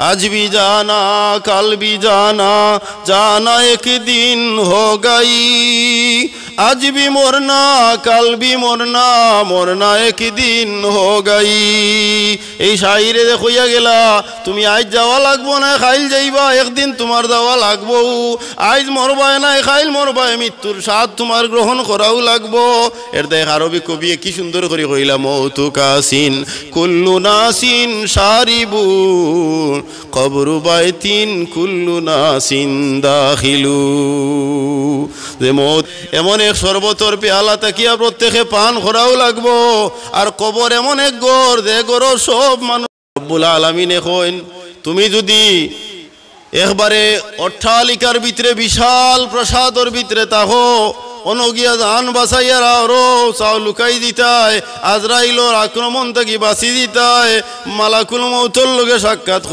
आज भी जाना कल भी जाना, जाना एक दिन होगा ही। आज भी मरना कल भी मरना, मरना एक दिन होगा ही। এই শাইরে দেখইয়া গেলা তুমি আজ যাওয়া লাগবো না খাইল যাইবা, একদিন তোমার যাওয়া লাগবো। আজ মরবায় না খাইল মরবায়, মৃত্যুর স্বাদ তোমার গ্রহণ করাও লাগবো। এর দেখ আরবি কবি কি সুন্দর করে কইলা, মৌতু কাসিন কুল্লু নাসিন শারিবুন কবরু বাইতিন কুল্লু নাসিন দাখিলু। যে মৌত এমন এক শরবতর পেয়ালা তাকিয়া প্রত্যেকে পান করাও লাগবো। আর কবর এমন এক ঘর, যে ঘর সব মানুষ রব্বুল আলামিন এখন তুমি যদি একবারে অট্টালিকার ভিতরে বিশাল প্রসাদর ভিতরে তাহো অনগিয়া জান বাঁচাইয়া আরো চাও লুকাই দিতায়, আজরাইলর আক্রমণ থেকে বাঁচি দিতায়, মালাকুল মৌতর লগে সাক্ষাৎ